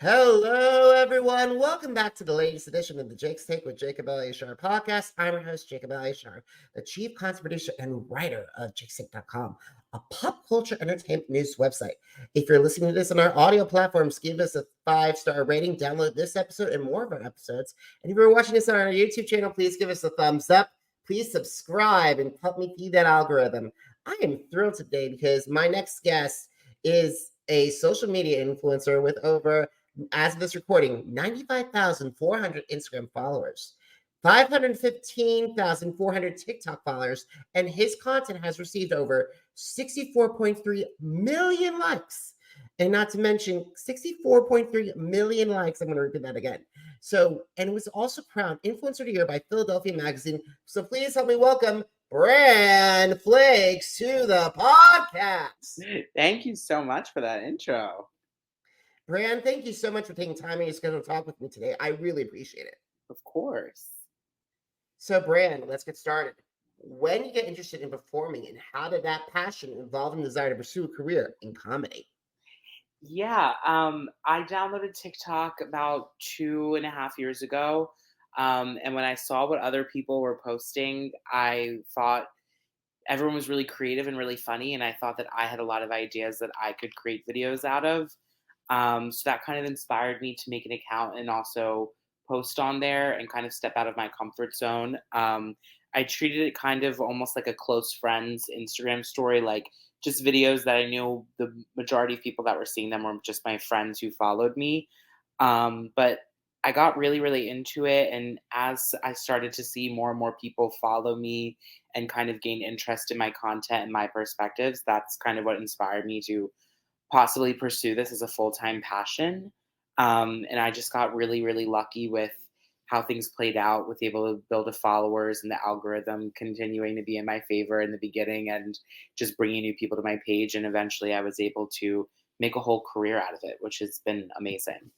Hello, everyone. Welcome back to the latest edition of the Jake's Take with Jacob Elyachar Podcast. I'm your host, Jacob Elyachar, the chief content producer and writer of JTWJE, a pop culture entertainment news website. If you're listening to this on our audio platforms, give us a 5-star rating, download this episode and more of our episodes. And if you're watching this on our YouTube channel, please give us a thumbs up. Please subscribe and help me feed that algorithm. I am thrilled today because my next guest is a social media influencer with over, as of this recording, 95,400 Instagram followers, 515,400 TikTok followers, and his content has received over 64.3 million likes. And not to mention 64.3 million likes. I'm going to repeat that again. So, and was also crowned Influencer of the Year by Philadelphia Magazine. So please help me welcome Bran Flakezz to the podcast. Thank you so much for that intro. Bran, thank you so much for taking time in your schedule to talk with me today. I really appreciate it. Of course. So, Bran, let's get started. When you get interested in performing, and how did that passion involve and desire to pursue a career in comedy? Yeah, I downloaded TikTok about 2.5 years ago. And when I saw what other people were posting, I thought everyone was really creative and really funny. And I thought that I had a lot of ideas that I could create videos out of. So that kind of inspired me to make an account and also post on there and kind of step out of my comfort zone. I treated it kind of almost like a close friends Instagram story, like just videos that I knew the majority of people that were seeing them were just my friends who followed me. But I got really, really into it. And as I started to see more and more people follow me and kind of gain interest in my content and my perspectives, that's kind of what inspired me to possibly pursue this as a full-time passion. And I just got really, really lucky with how things played out, with able to build a followers and the algorithm continuing to be in my favor in the beginning and just bringing new people to my page. And eventually I was able to make a whole career out of it, which has been amazing.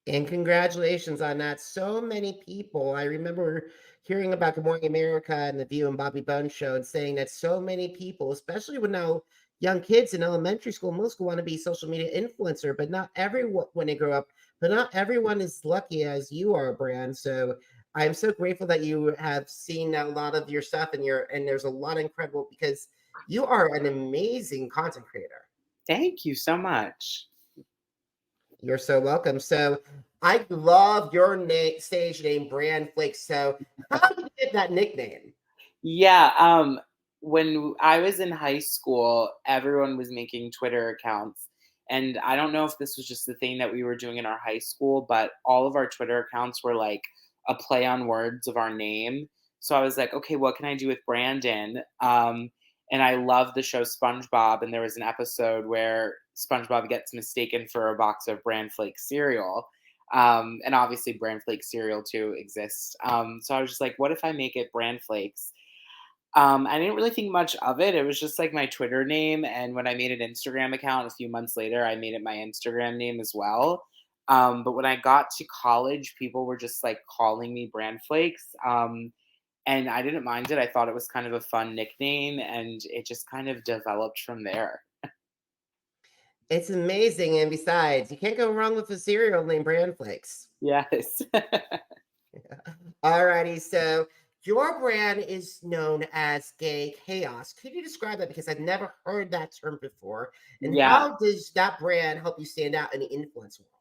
And congratulations on that. So many people. I remember hearing about Good Morning America and The View and Bobby Bones show and saying that so many people, especially when now young kids in elementary school, middle school, want to be social media influencer, but not everyone when they grow up, but not everyone is lucky as you are, Bran. So I'm so grateful that you have seen a lot of your stuff and there's a lot of incredible because you are an amazing content creator. Thank you so much. You're so welcome. So I love your stage name, Bran Flakezz. So how did you get that nickname? Yeah, when I was in high school, everyone was making Twitter accounts. And I don't know if this was just the thing that we were doing in our high school, but all of our Twitter accounts were like a play on words of our name. So I was like, okay, what can I do with Brandon? And I love the show SpongeBob. And there was an episode where SpongeBob gets mistaken for a box of Bran Flake cereal. And obviously, Bran Flake cereal too exists. So I was just like, what if I make it Bran Flakes? I didn't really think much of it. It was just like my Twitter name. And when I made an Instagram account a few months later, I made it my Instagram name as well. But when I got to college, people were just like calling me Bran Flakes. And I didn't mind it. I thought it was kind of a fun nickname, and it just kind of developed from there. It's amazing. And besides, you can't go wrong with a cereal named Bran Flakes. Yes. Alrighty. So your brand is known as gay chaos. Could you describe that? Because I've never heard that term before. And Yeah. how does that brand help you stand out in the influence world?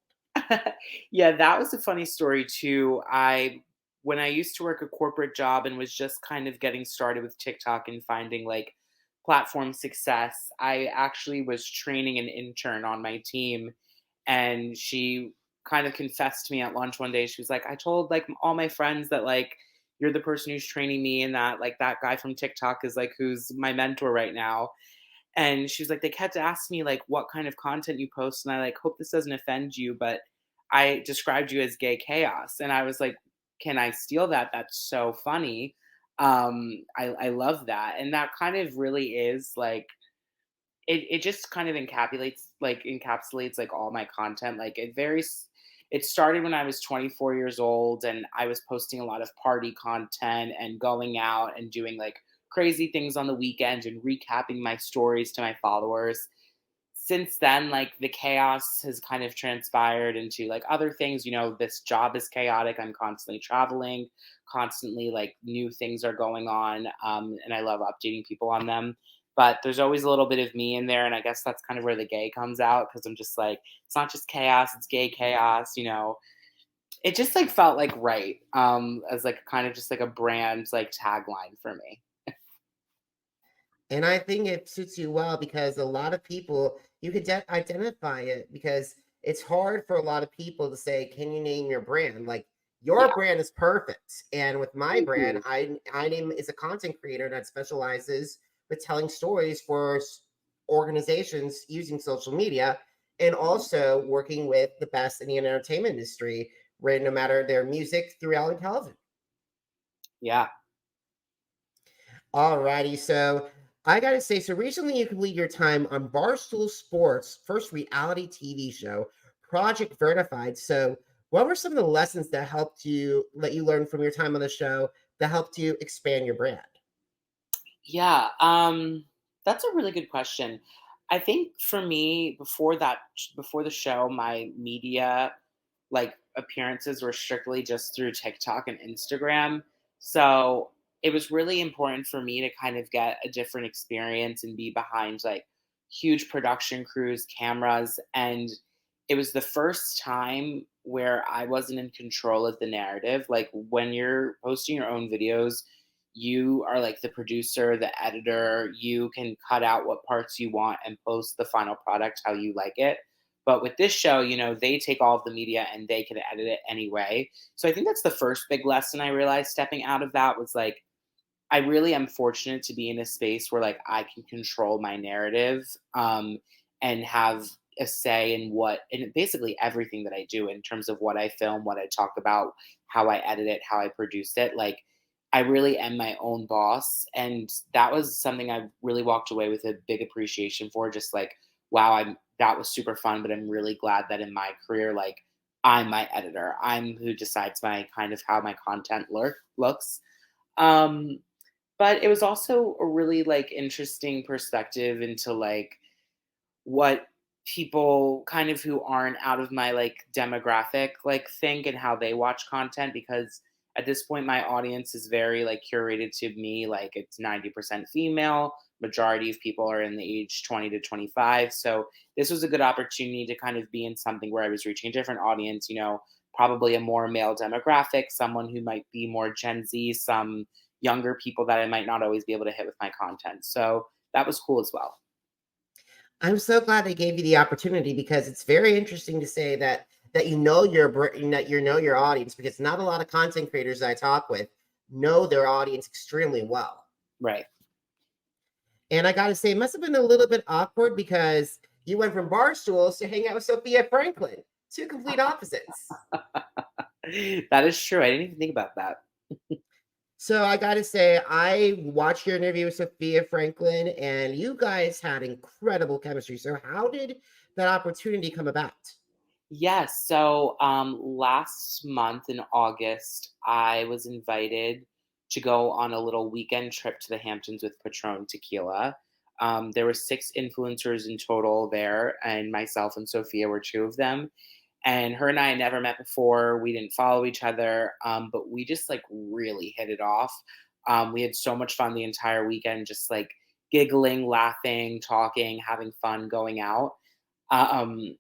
Yeah, that was a funny story too. When I used to work a corporate job and was just kind of getting started with TikTok and finding like platform success, I actually was training an intern on my team, and she kind of confessed to me at lunch one day. She was like, I told like all my friends that like you're the person who's training me, and that like that guy from TikTok is like who's my mentor right now. And she was like, they kept asking me like what kind of content you post, and I like hope this doesn't offend you, but I described you as gay chaos. And I was like, can I steal that? That's so funny. I love that. And that kind of really is like it just kind of encapsulates like all my content. Like it started when I was 24 years old, and I was posting a lot of party content and going out and doing like crazy things on the weekend and recapping my stories to my followers. since then, like, the chaos has kind of transpired into, like, other things. This job is chaotic. I'm constantly traveling, constantly, like, new things are going on, and I love updating people on them. But there's always a little bit of me in there, and I guess that's kind of where the gay comes out, because I'm just like, it's not just chaos, it's gay chaos. It just, like, felt, like, right, as, like, kind of just, like, a brand, like, tagline for me. And I think it suits you well because a lot of people, you could identify it because it's hard for a lot of people to say, "Can you name your brand?" Like your Yeah, brand is perfect, and with my thank brand, you. I name is a content creator that specializes with telling stories for organizations using social media, and also working with the best in the entertainment industry, right? No matter their music through reality television. Yeah. Alrighty, so I gotta say, so recently you completed your time on Barstool Sports' first reality TV show, Project Vertified. So, what were some of the lessons that helped you, let you learn from your time on the show that helped you expand your brand? Yeah, that's a really good question. I think for me, before the show, my media like appearances were strictly just through TikTok and Instagram. So it was really important for me to kind of get a different experience and be behind like huge production crews, cameras, and it was the first time where I wasn't in control of the narrative. Like when you're posting your own videos, you are like the producer, the editor. You can cut out what parts you want and post the final product how you like it. But with this show, they take all of the media and they can edit it anyway. So I think that's the first big lesson I realized stepping out of that was like, I really am fortunate to be in a space where like I can control my narrative, and have a say in what and basically everything that I do in terms of what I film, what I talk about, how I edit it, how I produce it. Like I really am my own boss. And that was something I really walked away with a big appreciation for. Just like, wow, that was super fun, but I'm really glad that in my career, like I'm my editor. I'm who decides my kind of how my content looks. Um, but it was also a really, like, interesting perspective into, like, what people kind of who aren't out of my, like, demographic, like, think and how they watch content because at this point, my audience is very, like, curated to me, like, it's 90% female, majority of people are in the age 20 to 25, so this was a good opportunity to kind of be in something where I was reaching a different audience, probably a more male demographic, someone who might be more Gen Z, some younger people that I might not always be able to hit with my content. So that was cool as well. I'm so glad they gave you the opportunity because it's very interesting to say that that you know your audience because not a lot of content creators I talk with know their audience extremely well. Right. And I gotta say, it must have been a little bit awkward because you went from Barstools to hang out with Sophia Franklin, two complete opposites. That is true. I didn't even think about that. So I gotta say, I watched your interview with Sophia Franklin, and you guys had incredible chemistry. So how did that opportunity come about? Yes. So last month in August, I was invited to go on a little weekend trip to the Hamptons with Patron Tequila. There were 6 influencers in total there, and myself and Sophia were 2 of them. And her and I had never met before. We didn't follow each other, but we just like really hit it off. We had so much fun the entire weekend, just like giggling, laughing, talking, having fun, going out. Um,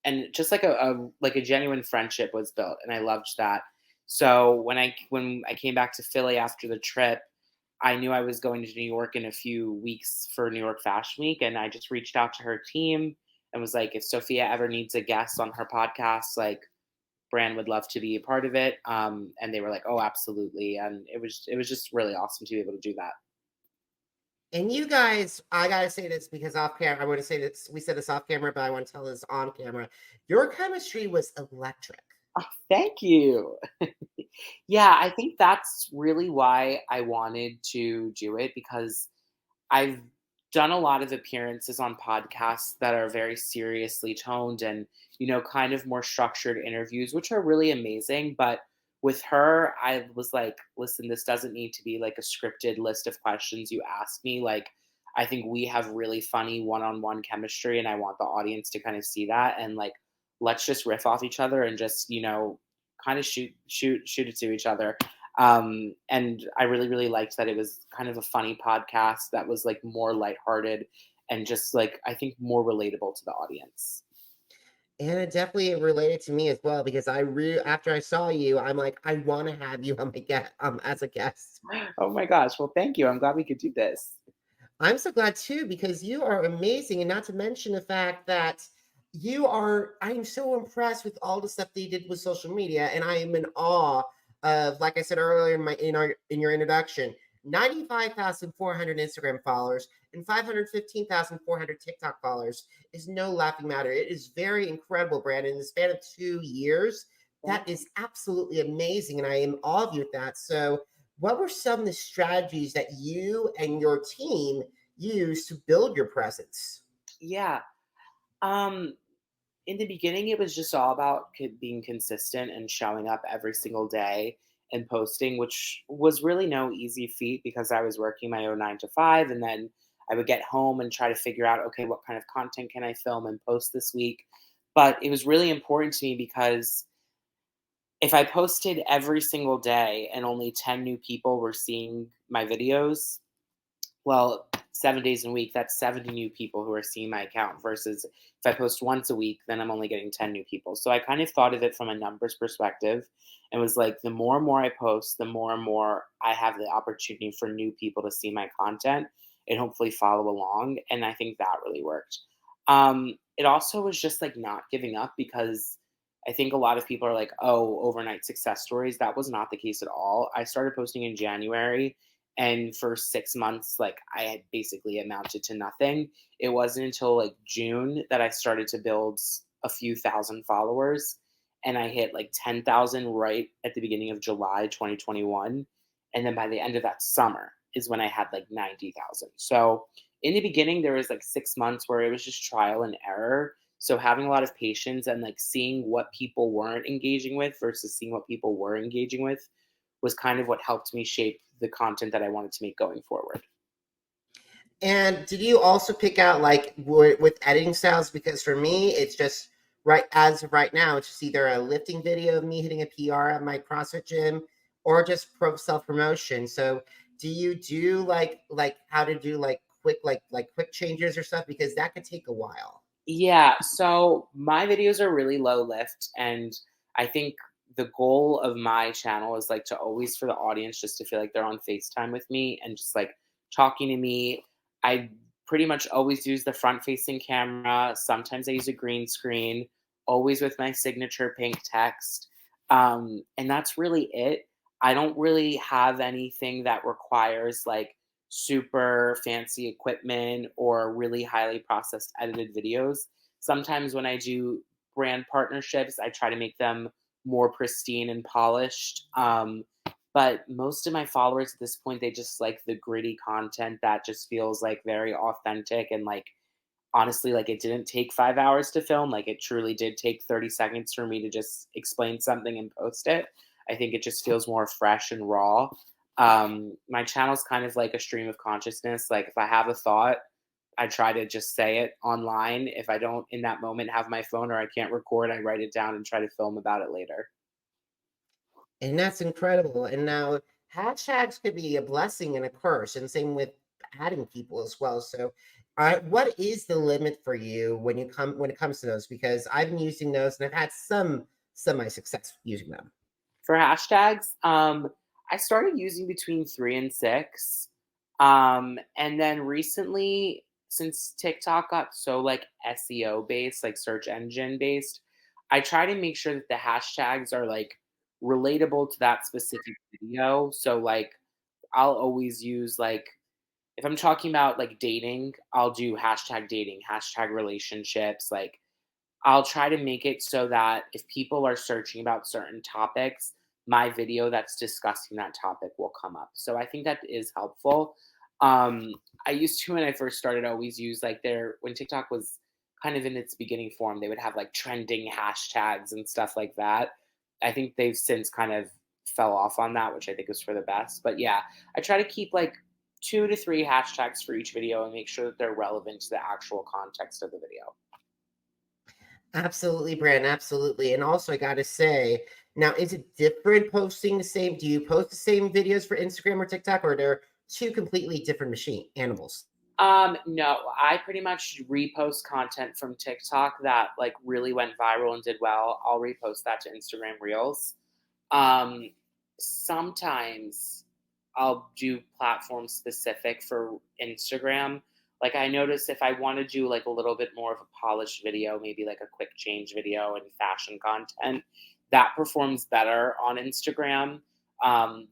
and just like a genuine friendship was built, and I loved that. So when I came back to Philly after the trip, I knew I was going to New York in a few weeks for New York Fashion Week, and I just reached out to her team and was like, if Sophia ever needs a guest on her podcast, like Bran would love to be a part of it. And they were like, oh, absolutely. And it was just really awesome to be able to do that. And you guys, I gotta say this because off camera, I want to say this. We said this off camera, but I want to tell this on camera. Your chemistry was electric. Oh, thank you. Yeah, I think that's really why I wanted to do it because I've done a lot of appearances on podcasts that are very seriously toned and, kind of more structured interviews, which are really amazing. But with her, I was like, listen, this doesn't need to be like a scripted list of questions you ask me. Like, I think we have really funny one-on-one chemistry, and I want the audience to kind of see that, and like let's just riff off each other and just, kind of shoot it to each other. And I really, really liked that it was kind of a funny podcast that was like more lighthearted and just like I think more relatable to the audience. And it definitely related to me as well because after I saw you, I'm like, I want to have you on my as a guest. Oh my gosh. Well, thank you. I'm glad we could do this. I'm so glad too because you are amazing, and not to mention the fact that you are. I'm so impressed with all the stuff that you did with social media, and I am in awe of, like I said earlier in your introduction, 95,400 Instagram followers and 515,400 TikTok followers is no laughing matter. It is very incredible, Brandon. In the span of 2 years, that is absolutely amazing, and I am in awe of you with that. So what were some of the strategies that you and your team used to build your presence? Yeah. Um, in the beginning, it was just all about being consistent and showing up every single day and posting, which was really no easy feat because I was working my own 9 to 5. And then I would get home and try to figure out, okay, what kind of content can I film and post this week? But it was really important to me because if I posted every single day and only 10 new people were seeing my videos, well, 7 days a week, that's 70 new people who are seeing my account versus if I post once a week, then I'm only getting 10 new people. So I kind of thought of it from a numbers perspective and was like, the more and more I post, the more and more I have the opportunity for new people to see my content and hopefully follow along. And I think that really worked. It also was just like not giving up because I think a lot of people are like, oh, overnight success stories. That was not the case at all. I started posting in January, and for 6 months, like I had basically amounted to nothing. It wasn't until like June that I started to build a few thousand followers, and I hit like 10,000 right at the beginning of July 2021. And then by the end of that summer is when I had like 90,000. So in the beginning, there was like 6 months where it was just trial and error. So having a lot of patience and like seeing what people weren't engaging with versus seeing what people were engaging with was kind of what helped me shape the content that I wanted to make going forward. And did you also pick out like with editing styles? Because for me, it's just right as of right now, it's just either a lifting video of me hitting a PR at my CrossFit gym or just self promotion. So do you do like how to do like quick changes or stuff? Because that could take a while. Yeah, so my videos are really low lift, and I think the goal of my channel is like to always for the audience just to feel like they're on FaceTime with me and just like talking to me. I pretty much always use the front facing camera. Sometimes I use a green screen, always with my signature pink text. And that's really it. I don't really have anything that requires like super fancy equipment or really highly processed edited videos. Sometimes when I do brand partnerships, I try to make them more pristine and polished. But most of my followers at this point, they just like the gritty content that just feels like very authentic and like honestly, like it didn't take 5 hours to film. Like it truly did take 30 seconds for me to just explain something and post it. I think it just feels more fresh and raw. My channel's kind of like a stream of consciousness. Like if I have a thought, I try to just say it online. If I don't in that moment have my phone or I can't record, I write it down and try to film about it later. And that's incredible. And now hashtags could be a blessing and a curse, and same with adding people as well. So, what is the limit for you when it comes to those? Because I've been using those and I've had some semi success using them. For hashtags, I started using between 3 and 6. And then recently, since TikTok got so like SEO based, like search engine based, I try to make sure that the hashtags are like relatable to that specific video. So like I'll always use like if I'm talking about like dating, I'll do hashtag dating, hashtag relationships, like I'll try to make it so that if people are searching about certain topics, my video that's discussing that topic will come up. So I think that is helpful. Um, I used to when I first started always use like when TikTok was kind of in its beginning form, they would have like trending hashtags and stuff like that. I think they've since kind of fell off on that, which I think is for the best. But yeah, I try to keep like 2 to 3 hashtags for each video and make sure that they're relevant to the actual context of the video. Absolutely, Bran. Absolutely. And also, I got to say, now, is it different posting the same? Do you post the same videos for Instagram or TikTok, or they're two completely different machine animals? No, I pretty much repost content from TikTok that like really went viral and did well. I'll repost that to Instagram Reels. Um, Sometimes I'll do platform specific for Instagram. Like I notice if I want to do like a little bit more of a polished video, maybe like a quick change video and fashion content, that performs better on Instagram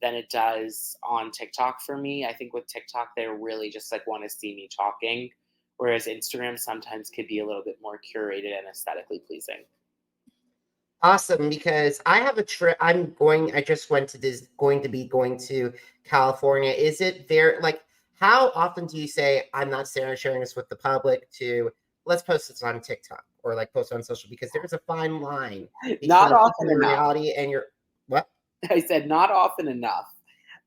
than it does on TikTok for me. I think with TikTok, they really just like want to see me talking, whereas Instagram sometimes could be a little bit more curated and aesthetically pleasing. Awesome, because I have a trip. I just went to this. Going to be going to California. Is it there? Like, how often do you say I'm not sharing this with the public? To let's post this on TikTok or like post on social, because there's a fine line Not between often keeping the enough. reality and your what? I said not often enough.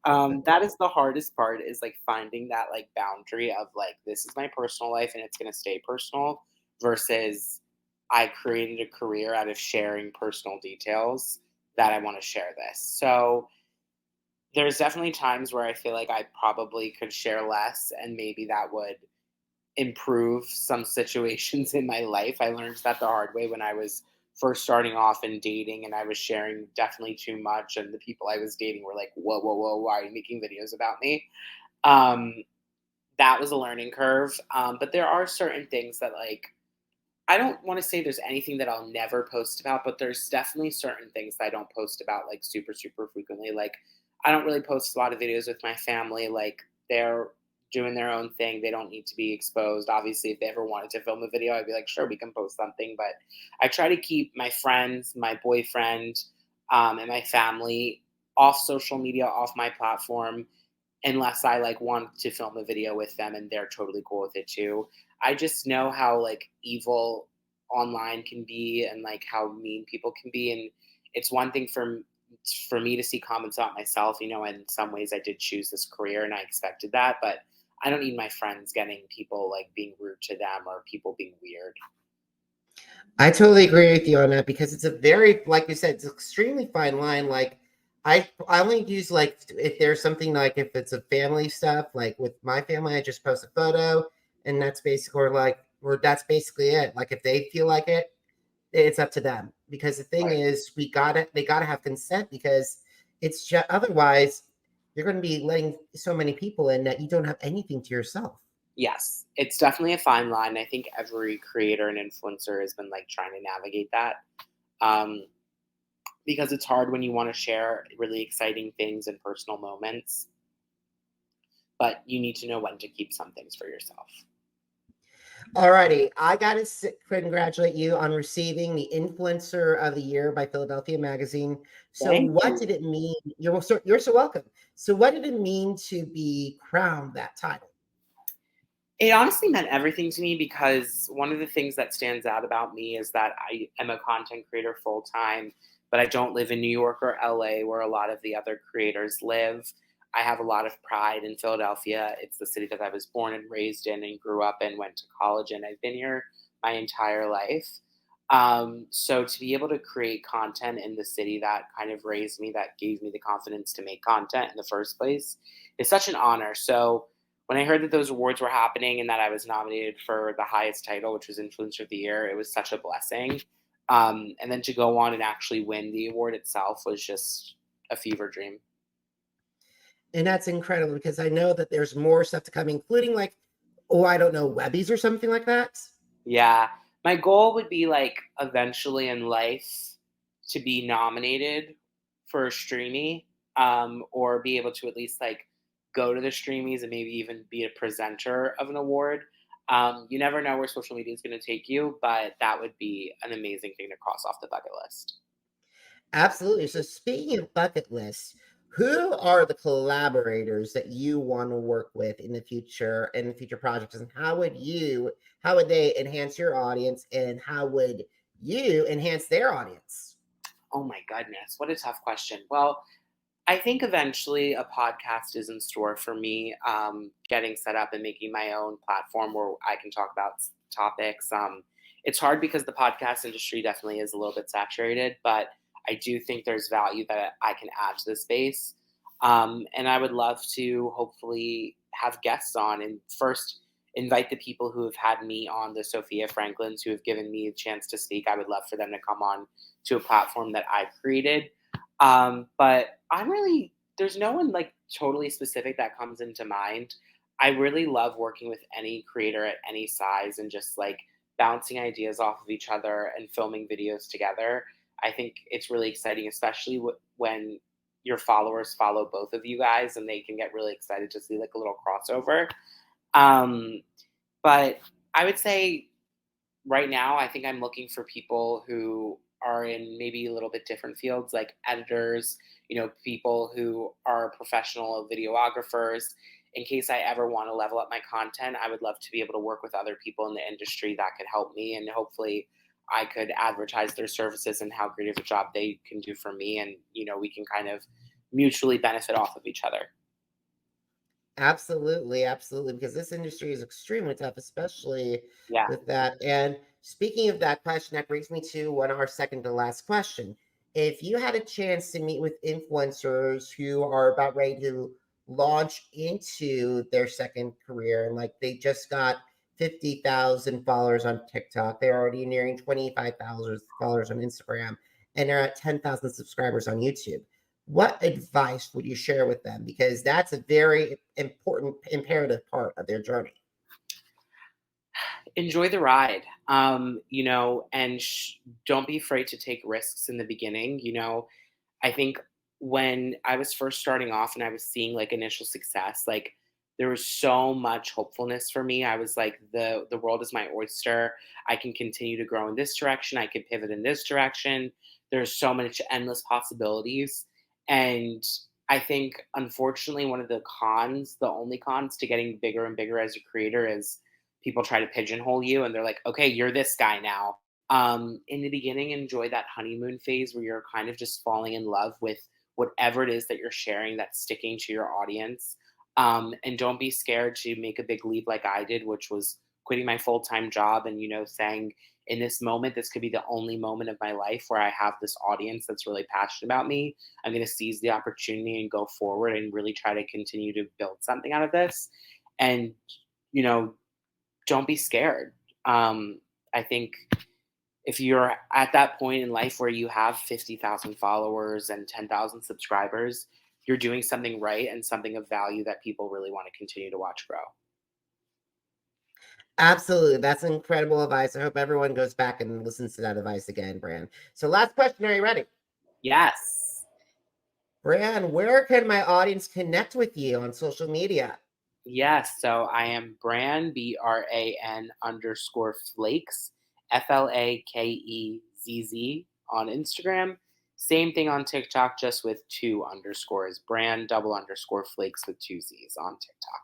That is the hardest part is like finding that like boundary of like this is my personal life and it's going to stay personal versus I created a career out of sharing personal details that I want to share this. So there's definitely times where I feel like I probably could share less and maybe that would improve some situations in my life. I learned that the hard way when I was first starting off and dating, and I was sharing definitely too much. And the people I was dating were like, "Whoa, whoa, whoa! Why are you making videos about me?" Um, that was a learning curve. But there are certain things that, like, I don't want to say there's anything that I'll never post about, but there's definitely certain things that I don't post about like super, super frequently. Like, I don't really post a lot of videos with my family. Like, they're doing their own thing. They don't need to be exposed. Obviously, if they ever wanted to film a video, I'd be like, sure, we can post something. But I try to keep my friends, my boyfriend, and my family off social media, off my platform, unless I like want to film a video with them and they're totally cool with it too. I just know how like evil online can be and like how mean people can be, and it's one thing for me to see comments about myself. You know, in some ways I did choose this career and I expected that, but I don't need my friends getting people like being rude to them or people being weird. I totally agree with you on that, because it's a very, like you said, it's an extremely fine line. Like, I only use like if there's something like if it's a family stuff, like with my family, I just post a photo, and that's basically or that's basically it. Like if they feel like it, it's up to them. Because the thing Right. is, they gotta have consent, because it's just otherwise you're going to be letting so many people in that you don't have anything to yourself. Yes, it's definitely a fine line. I think every creator and influencer has been like trying to navigate that. Um, because it's hard when you want to share really exciting things and personal moments, but you need to know when to keep some things for yourself. Alrighty, I gotta congratulate you on receiving the Influencer of the Year by Philadelphia Magazine. So, Thank what you. did it mean? You're so welcome. So, what did it mean to be crowned that title? It honestly meant everything to me because one of the things that stands out about me is that I am a content creator full time, but I don't live in New York or LA where a lot of the other creators live. I have a lot of pride in Philadelphia. It's the city that I was born and raised in and grew up in, went to college in. I've been here my entire life. So to be able to create content in the city that kind of raised me, that gave me the confidence to make content in the first place, is such an honor. So when I heard that those awards were happening and that I was nominated for the highest title, which was Influencer of the Year, it was such a blessing. And then to go on and actually win the award itself was just a fever dream. And that's incredible, because I know that there's more stuff to come, including like, oh, I don't know, Webbies or something like that. Yeah. My goal would be like eventually in life to be nominated for a streamy, or be able to at least like go to the streamies and maybe even be a presenter of an award. You never know where social media is going to take you, but that would be an amazing thing to cross off the bucket list. Absolutely. So, speaking of bucket lists, who are the collaborators that you want to work with in the future projects, and how would they enhance your audience, and how would you enhance their audience? Oh my goodness, what a tough question. Well, I think eventually a podcast is in store for me, getting set up and making my own platform where I can talk about topics. It's hard because the podcast industry definitely is a little bit saturated, but I do think there's value that I can add to the space. And I would love to hopefully have guests on and first invite the people who have had me on, the Sophia Franklins, who have given me a chance to speak. I would love for them to come on to a platform that I've created. But there's no one like totally specific that comes into mind. I really love working with any creator at any size and just like bouncing ideas off of each other and filming videos together. I think it's really exciting, especially when your followers follow both of you guys and they can get really excited to see like a little crossover. Um, but I would say right now, I think I'm looking for people who are in maybe a little bit different fields, like editors, people who are professional videographers. In case I ever want to level up my content, I would love to be able to work with other people in the industry that could help me. And hopefully, I could advertise their services and how great of a job they can do for me. And, we can kind of mutually benefit off of each other. Absolutely, absolutely, because this industry is extremely tough, especially Yeah. with that. And speaking of that question, that brings me to our second to last question. If you had a chance to meet with influencers who are about ready to launch into their second career, and like they just got 50,000 followers on TikTok, they're already nearing 25,000 followers on Instagram, and they're at 10,000 subscribers on YouTube, what advice would you share with them? Because that's a very important, imperative part of their journey. Enjoy the ride, and don't be afraid to take risks in the beginning. I think when I was first starting off and I was seeing like initial success, like there was so much hopefulness for me. I was like, the world is my oyster. I can continue to grow in this direction. I can pivot in this direction. There's so much endless possibilities. And I think unfortunately one of the only cons to getting bigger and bigger as a creator is people try to pigeonhole you and they're like, okay, you're this guy now. In the beginning, enjoy that honeymoon phase where you're kind of just falling in love with whatever it is that you're sharing that's sticking to your audience. And don't be scared to make a big leap like I did, which was quitting my full-time job and, saying in this moment, this could be the only moment of my life where I have this audience that's really passionate about me. I'm going to seize the opportunity and go forward and really try to continue to build something out of this. And, don't be scared. I think if you're at that point in life where you have 50,000 followers and 10,000 subscribers, you're doing something right and something of value that people really want to continue to watch grow. Absolutely. That's incredible advice. I hope everyone goes back and listens to that advice again, Bran. So last question, are you ready? Yes. Bran, where can my audience connect with you on social media? Yes. So I am Bran, BRAN_Flakes, FLAKEZZ on Instagram. Same thing on TikTok, just with 2 underscores. Bran_Flakes with 2 Z's on TikTok.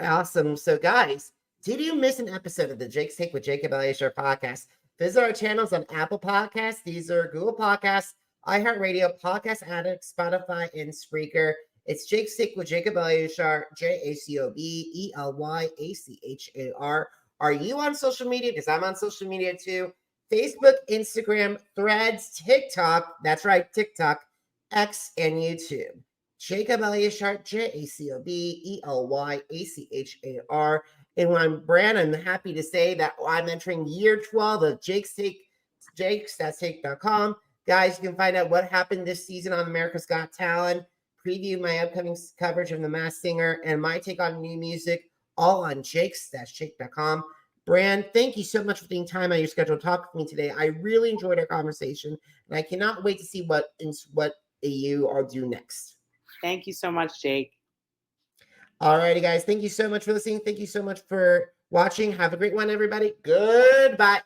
Awesome. So, guys, did you miss an episode of the Jake's Take with Jacob Elyachar podcast? Visit our channels on Apple Podcasts, Deezer, Google Podcasts, iHeartRadio, Podcast Addict, Spotify, and Spreaker. It's Jake's Take with Jacob Elyachar, JACOBELYACHAR. Are you on social media? Because I'm on social media too. Facebook, Instagram, Threads, TikTok. That's right, TikTok, X, and YouTube. Jacob Elyachar, JACOBELYACHAR. And when I'm Bran, I'm happy to say that I'm entering year 12 of Jake's Take, JakesTake.com. Guys, you can find out what happened this season on America's Got Talent, preview my upcoming coverage of The Masked Singer, and my take on new music, all on Jakes.com. Bran, thank you so much for taking time out of your schedule to talk with me today. I really enjoyed our conversation, and I cannot wait to see what you are do next. Thank you so much, Jake. All righty, guys. Thank you so much for listening. Thank you so much for watching. Have a great one, everybody. Goodbye.